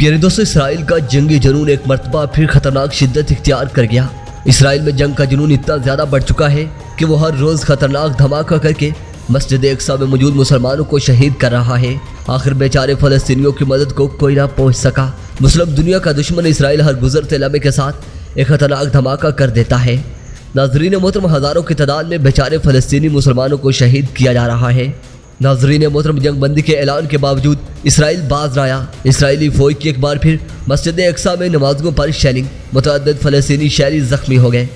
پیارے دوستو، اسرائیل کا جنگی جنون ایک مرتبہ پھر خطرناک شدت اختیار کر گیا۔ اسرائیل میں جنگ کا جنون اتنا زیادہ بڑھ چکا ہے کہ وہ ہر روز خطرناک دھماکہ کر کے مسجد اقصی میں موجود مسلمانوں کو شہید کر رہا ہے۔ آخر بیچارے فلسطینیوں کی مدد کو کوئی نہ پہنچ سکا۔ مسلم دنیا کا دشمن اسرائیل ہر گزرتے لمحے کے ساتھ ایک خطرناک دھماکہ کر دیتا ہے۔ ناظرین محترم، ہزاروں کی تعداد میں بیچارے فلسطینی مسلمانوں کو شہید کیا جا رہا ہے۔ ناظرین محترم، جنگ بندی کے اعلان کے باوجود اسرائیل باز نہ آیا۔ اسرائیلی فوج کی ایک بار پھر مسجد اقصی میں نمازیوں پر شیلنگ، متعدد فلسطینی شہری زخمی ہو گئے۔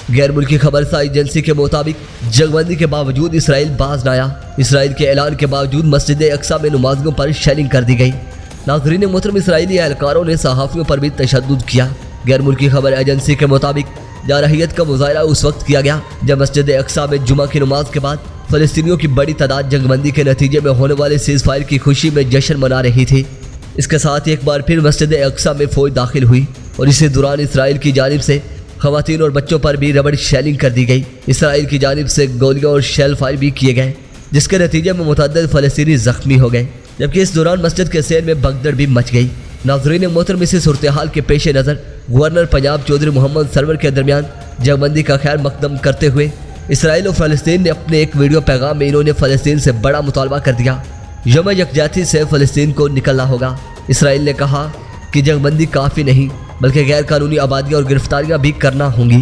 غیر ملکی خبرسا ایجنسی کے مطابق جنگ بندی کے باوجود اسرائیل باز نہ آیا۔ اسرائیل کے اعلان کے باوجود مسجد اقصی میں نمازیوں پر شیلنگ کر دی گئی۔ ناظرین محترم، اسرائیلی اہلکاروں نے صحافیوں پر بھی تشدد کیا۔ غیر ملکی خبر ایجنسی کے مطابق جارحیت کا مظاہرہ اس وقت کیا گیا جب مسجد اقصی میں جمعہ کی نماز کے بعد فلسطینیوں کی بڑی تعداد جنگ بندی کے نتیجے میں ہونے والے سیز فائر کی خوشی میں جشن منا رہی تھی۔ اس کے ساتھ ایک بار پھر مسجد اقصی میں فوج داخل ہوئی اور اسی دوران اسرائیل کی جانب سے خواتین اور بچوں پر بھی ربڑ شیلنگ کر دی گئی۔ اسرائیل کی جانب سے گولیاں اور شیل فائر بھی کیے گئے، جس کے نتیجے میں متعدد فلسطینی زخمی ہو گئے، جبکہ اس دوران مسجد کے سیر میں بھگدڑ بھی مچ گئی۔ ناظرین محترم، اسی صورتحال کے پیش نظر گورنر پنجاب چودھری محمد سرور کے درمیان جنگ بندی کا خیر مقدم کرتے ہوئے اسرائیل اور فلسطین نے اپنے ایک ویڈیو پیغام میں انہوں نے فلسطین سے بڑا مطالبہ کر دیا۔ یوم یکجہتی سے فلسطین کو نکلنا ہوگا۔ اسرائیل نے کہا کہ جنگ بندی کافی نہیں بلکہ غیر قانونی آبادیاں اور گرفتاریاں بھی کرنا ہوں گی۔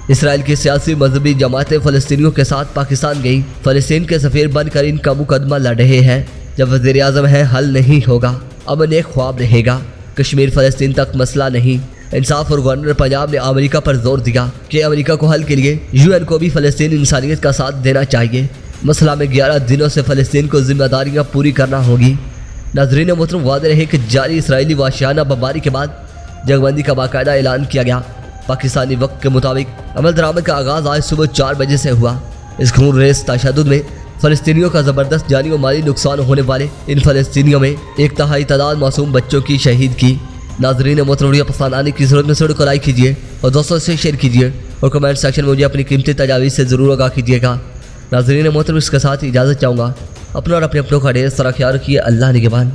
اسرائیل کی سیاسی مذہبی جماعتیں فلسطینیوں کے ساتھ پاکستان گئیں، فلسطین کے سفیر بن کر ان کا مقدمہ لڑ رہے ہیں۔ جب وزیر اعظم ہے، حل نہیں ہوگا، امن ایک خواب رہے گا، کشمیر فلسطین تک مسئلہ نہیں۔ انصاف اور گورنر پنجاب نے امریکہ پر زور دیا کہ امریکہ کو حل کے لیے UN کو بھی فلسطین انسانیت کا ساتھ دینا چاہیے۔ مسئلہ میں 11 دنوں سے فلسطین کو ذمہ داریاں پوری کرنا ہوگی۔ ناظرین محترم، واضح رہے کہ جاری اسرائیلی وحشیانہ بمباری کے بعد جنگ بندی کا باقاعدہ اعلان کیا گیا۔ پاکستانی وقت کے مطابق عمل درآمد کا آغاز آج صبح 4 بجے سے ہوا۔ اس خون ریز تشدد میں فلسطینیوں کا زبردست جانی و مالی نقصان ہونے والے ان فلسطینیوں میں 1/3 تعداد معصوم بچوں کی شہید کی۔ ناظرین محترم، ویڈیو پسند آنے کی ضرورت میں ویڈیو کو لائک کیجیے اور دوستوں سے شیئر کیجیے اور کمنٹ سیکشن میں مجھے اپنی قیمتی تجاویز سے ضرور آگاہ کیجیے گا۔ ناظرین محترم، اس کے ساتھ اجازت چاہوں گا۔ اپنا اور اپنے اپنوں کا ڈھیر سارا خیال رکھیے۔ اللہ نگہبان۔